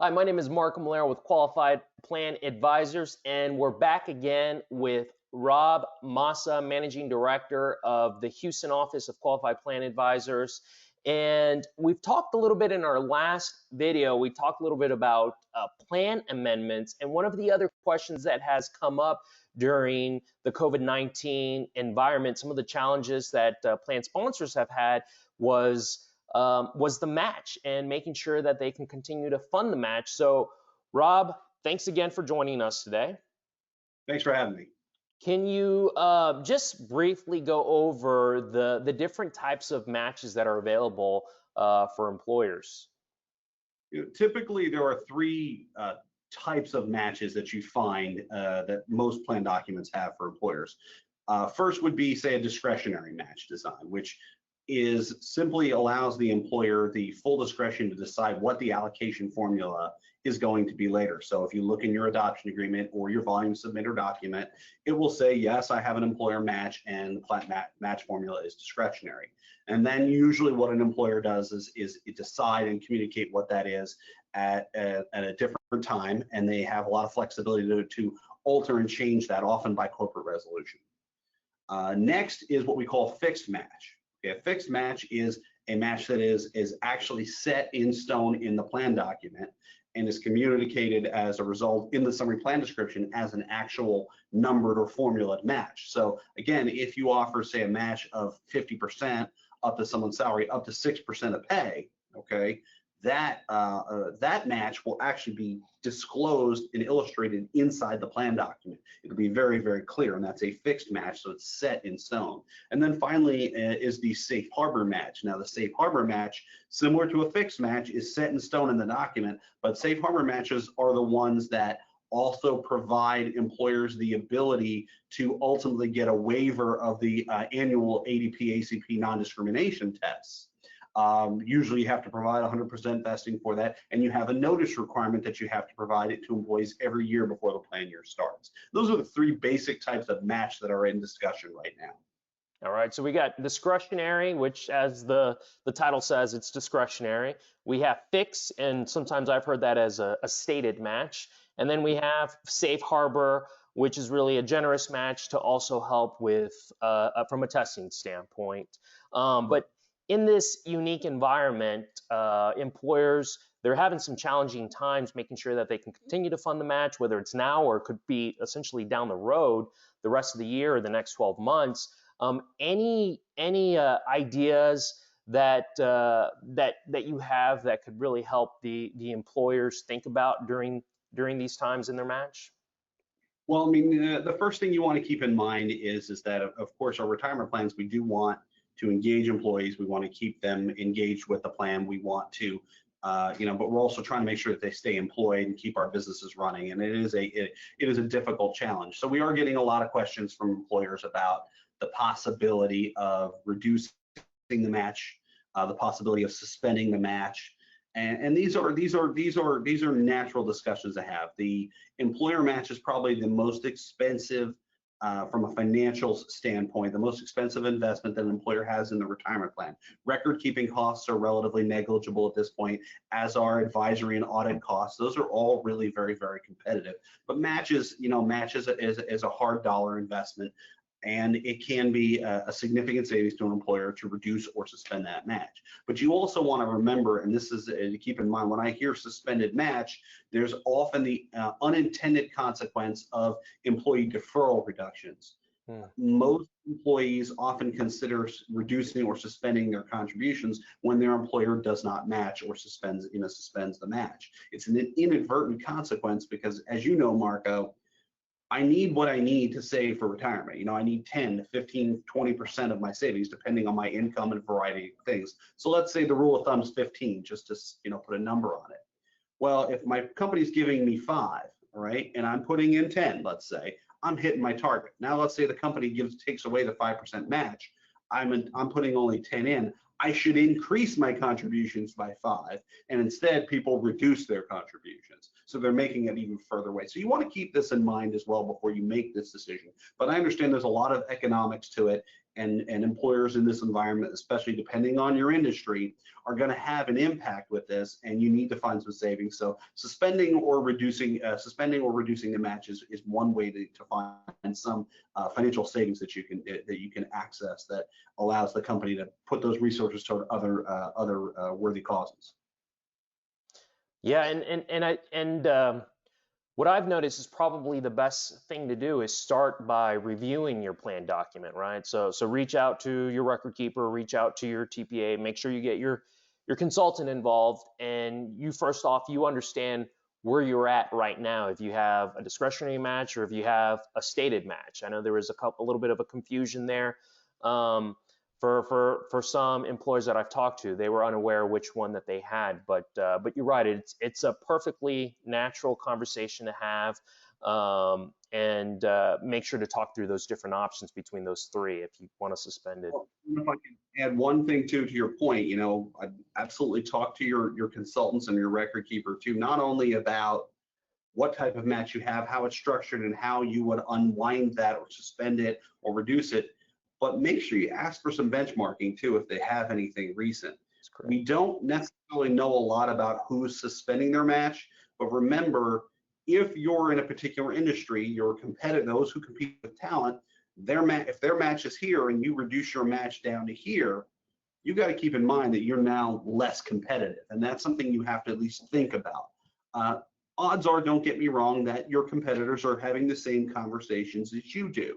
Hi, my name is Mark Malero with Qualified Plan Advisors, and we're back again with Rob Massa, Managing Director of the Houston office of Qualified Plan Advisors. And we've talked a little bit in our last video, we talked a little bit about plan amendments. And one of the other questions that has come up during the COVID-19 environment, some of the challenges that plan sponsors have had was the match and making sure that they can continue to fund the match. So, Rob, thanks again for joining us today. Thanks for having me. Can you just briefly go over the different types of matches that are available for employers? Typically, there are three types of matches that you find that most plan documents have for employers. First would be, say, a discretionary match design, which is simply allows the employer the full discretion to decide what the allocation formula is going to be later. So if you look in your adoption agreement or your volume submitter document, it will say, yes, I have an employer match and the plan match formula is discretionary. And then usually what an employer does is decide and communicate what that is at a different time, and they have a lot of flexibility to alter and change that, often by corporate resolution. Next is what we call fixed match. Okay, a fixed match is a match that is actually set in stone in the plan document and is communicated as a result in the summary plan description as an actual numbered or formulaed match. So again, if you offer, say, a match of 50% up to someone's salary, up to 6% of pay, okay, that match will actually be disclosed and illustrated inside the plan document. It'll be very, very clear, and that's a fixed match, so it's set in stone. And then finally is the safe harbor match. Now, the safe harbor match, similar to a fixed match, is set in stone in the document, but safe harbor matches are the ones that also provide employers the ability to ultimately get a waiver of the annual ADP ACP non-discrimination tests. Usually you have to provide 100% vesting for that, and you have a notice requirement that you have to provide it to employees every year before the plan year starts. Those are the three basic types of match that are in discussion right now. All right, so we got discretionary, which, as the title says, it's discretionary. We have fixed, and sometimes I've heard that as a stated match. And then we have safe harbor, which is really a generous match to also help with from a testing standpoint. But in this unique environment, employers, they're having some challenging times making sure that they can continue to fund the match, whether it's now or it could be essentially down the road, the rest of the year or the next 12 months. Any ideas that you have that could really help the employers think about during these times in their match? Well, I mean, the first thing you want to keep in mind is that, of course, our retirement plans, we do want to engage employees. We want to keep them engaged with the plan. We want to, but we're also trying to make sure that they stay employed and keep our businesses running. And it is a difficult challenge. So we are getting a lot of questions from employers about the possibility of reducing the match, the possibility of suspending the match. And these are natural discussions to have. The employer match is probably the most expensive from a financial standpoint, the most expensive investment that an employer has in the retirement plan. Record keeping costs are relatively negligible at this point, as are advisory and audit costs. Those are all really very, very competitive. But matches is a hard dollar investment, and it can be a significant savings to an employer to reduce or suspend that match. But you also want to remember, and this is to keep in mind, when I hear suspended match, there's often the unintended consequence of employee deferral reductions. Most employees often consider reducing or suspending their contributions when their employer does not match or suspends the match. It's an inadvertent consequence because, as you know, Marco, I need what I need to save for retirement. I need 10, 15, 20% of my savings, depending on my income and a variety of things. So let's say the rule of thumb is 15, just to put a number on it. Well, if my company's giving me 5, all right, and I'm putting in 10, let's say, I'm hitting my target. Now let's say the company takes away the 5% match. I'm putting only 10 in. I should increase my contributions by 5, and instead people reduce their contributions. So they're making it even further away. So you want to keep this in mind as well before you make this decision. But I understand there's a lot of economics to it, and employers in this environment, especially depending on your industry, are going to have an impact with this, and you need to find some savings. So suspending or reducing the match is one way to find some financial savings that you can access that allows the company to put those resources toward other worthy causes. Yeah, and what I've noticed is probably the best thing to do is start by reviewing your plan document, right? So reach out to your record keeper, reach out to your TPA, make sure you get your consultant involved, and you first off, you understand where you're at right now. If you have a discretionary match or if you have a stated match. I know there was a little bit of a confusion there. For some employers that I've talked to, they were unaware which one that they had. But you're right, it's a perfectly natural conversation to have, and make sure to talk through those different options between those three if you want to suspend it. Well, if I can add one thing too to your point, I absolutely talk to your consultants and your record keeper too, not only about what type of match you have, how it's structured, and how you would unwind that or suspend it or reduce it, but make sure you ask for some benchmarking too if they have anything recent. We don't necessarily know a lot about who's suspending their match, but remember, if you're in a particular industry, your competitor, those who compete with talent, if their match is here and you reduce your match down to here, you got to keep in mind that you're now less competitive, and that's something you have to at least think about. Odds are, don't get me wrong, that your competitors are having the same conversations as you do,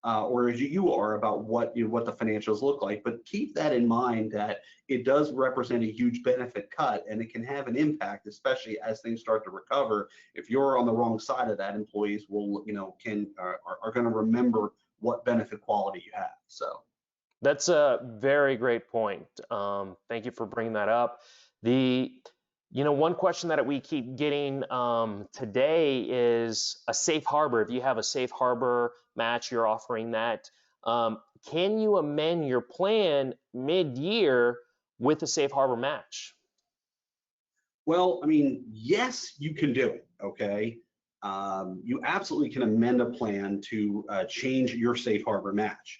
or as you are about what the financials look like. But keep that in mind that it does represent a huge benefit cut, and it can have an impact, especially as things start to recover. If you're on the wrong side of that, employees will, are going to remember what benefit quality you have. So that's a very great point. Thank you for bringing that up. One question that we keep getting today is a safe harbor. If you have a safe harbor match, you're offering that. Can you amend your plan mid-year with a safe harbor match? Well, I mean, yes, you can do it, okay? You absolutely can amend a plan to change your safe harbor match.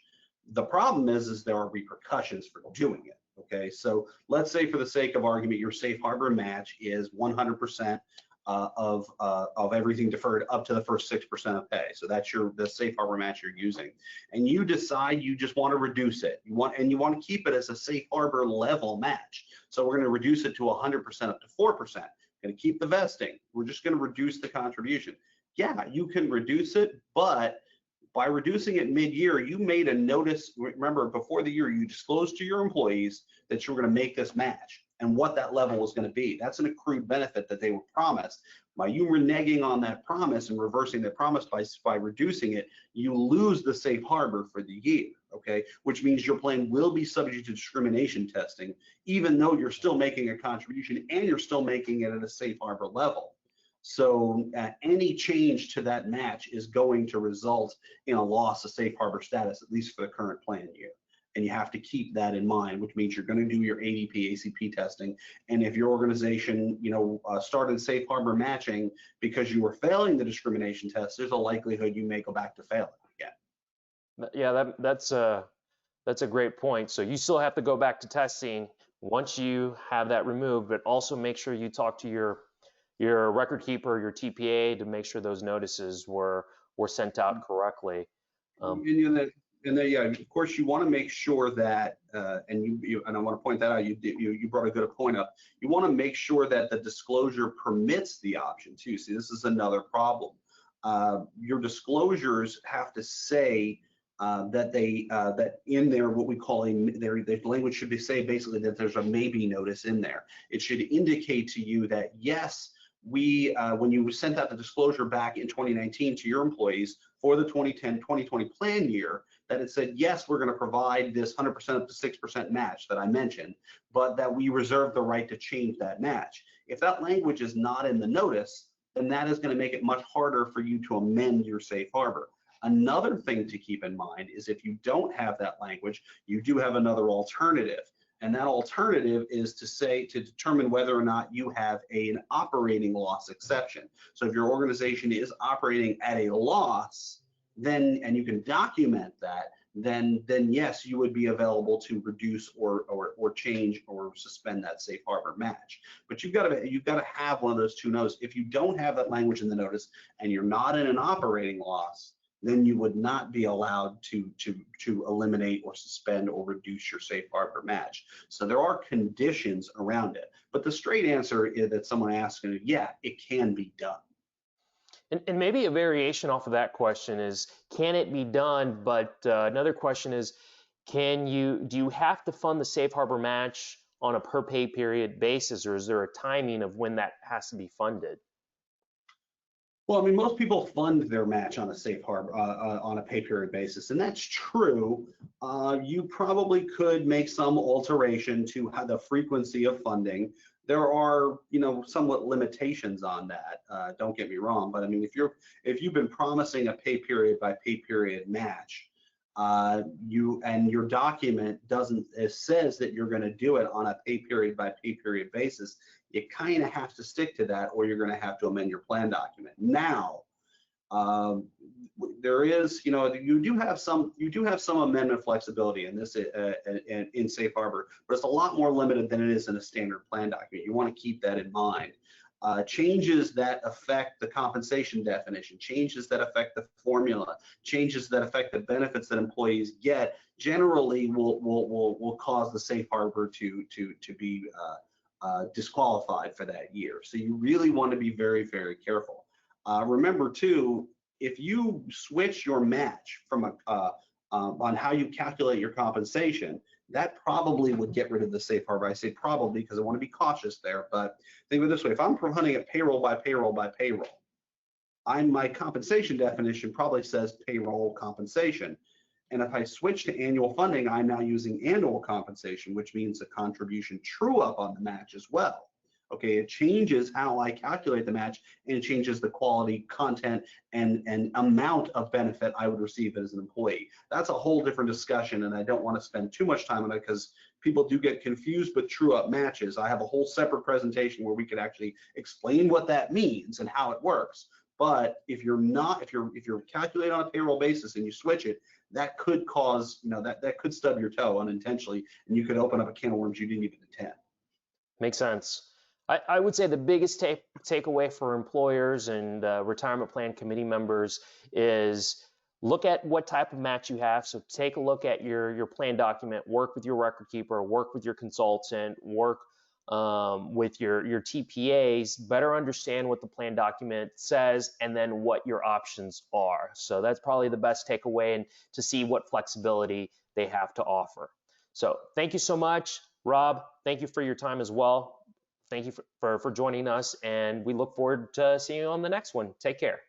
The problem is there are repercussions for doing it. Okay, so let's say for the sake of argument, your safe harbor match is 100% of everything deferred up to the first 6% of pay. So that's the safe harbor match you're using, and you decide you just want to reduce it. You want to keep it as a safe harbor level match. So we're going to reduce it to 100% up to 4%. Going to keep the vesting. We're just going to reduce the contribution. Yeah, you can reduce it, but by reducing it mid-year, you made a notice. Remember, before the year, you disclosed to your employees that you were going to make this match and what that level was going to be. That's an accrued benefit that they were promised. By you reneging on that promise and reversing that promise by reducing it, you lose the safe harbor for the year, okay? Which means your plan will be subject to discrimination testing, even though you're still making a contribution and you're still making it at a safe harbor level. So any change to that match is going to result in a loss of safe harbor status, at least for the current plan year. And you have to keep that in mind, which means you're going to do your ADP, ACP testing. And if your organization, started safe harbor matching because you were failing the discrimination test, there's a likelihood you may go back to failing again. Yeah, that's a great point. So you still have to go back to testing once you have that removed, but also make sure you talk to your record keeper, your TPA, to make sure those notices were sent out correctly. And then, yeah, of course, you want to make sure that, and I want to point that out. You brought a good point up. You want to make sure that the disclosure permits the option too. See, this is another problem. Your disclosures have to say that in there, what we call their language should say basically that there's a maybe notice in there. It should indicate to you that yes, when you sent out the disclosure back in 2019 to your employees for the 2010-2020 plan year, that it said, yes, we're going to provide this 100% up to 6% match that I mentioned, but that we reserve the right to change that match. If that language is not in the notice, then that is going to make it much harder for you to amend your safe harbor. Another thing to keep in mind is if you don't have that language, you do have another alternative. And that alternative is to determine whether or not you have an operating loss exception. So if your organization is operating at a loss, and you can document that, then yes, you would be available to reduce or change or suspend that safe harbor match. But you've got to have one of those two notices. If you don't have that language in the notice and you're not in an operating loss, then you would not be allowed to eliminate or suspend or reduce your safe harbor match. So there are conditions around it. But the straight answer is that someone asks, yeah, it can be done. And maybe a variation off of that question is, can it be done? But another question is, do you have to fund the safe harbor match on a per pay period basis, or is there a timing of when that has to be funded? Well, I mean, most people fund their match on a safe harbor on a pay period basis, and that's true. You probably could make some alteration to how the frequency of funding. There are, somewhat limitations on that. Don't get me wrong, but I mean, if you've been promising a pay period by pay period match, your document doesn't it says that you're going to do it on a pay period by pay period basis, you kind of have to stick to that, or you're going to have to amend your plan document. Now, there is, you do have some amendment flexibility in this in Safe Harbor, but it's a lot more limited than it is in a standard plan document. You want to keep that in mind. Changes that affect the compensation definition, changes that affect the formula, changes that affect the benefits that employees get, generally will cause the safe harbor to be disqualified for that year. So you really want to be very, very careful. Remember too, if you switch your match from on how you calculate your compensation, that probably would get rid of the safe harbor. I say probably because I want to be cautious there, but think of it this way: if I'm running it payroll by payroll by payroll, my compensation definition probably says payroll compensation. And if I switch to annual funding, I'm now using annual compensation, which means a contribution true up on the match as well. Okay, it changes how I calculate the match, and it changes the quality, content, and amount of benefit I would receive as an employee. That's a whole different discussion, and I don't want to spend too much time on it because people do get confused with true up matches. I have a whole separate presentation where we could actually explain what that means and how it works. But if you're calculating on a payroll basis and you switch it, that could cause, that could stub your toe unintentionally, and you could open up a can of worms you didn't even intend. Makes sense. I would say the biggest takeaway for employers and retirement plan committee members is look at what type of match you have. So take a look at your plan document, work with your record keeper, work with your consultant, work with your TPAs, better understand what the plan document says, and then what your options are. So that's probably the best takeaway, and to see what flexibility they have to offer. So thank you so much, Rob. Thank you for your time as well. Thank you for joining us, and we look forward to seeing you on the next one. Take care.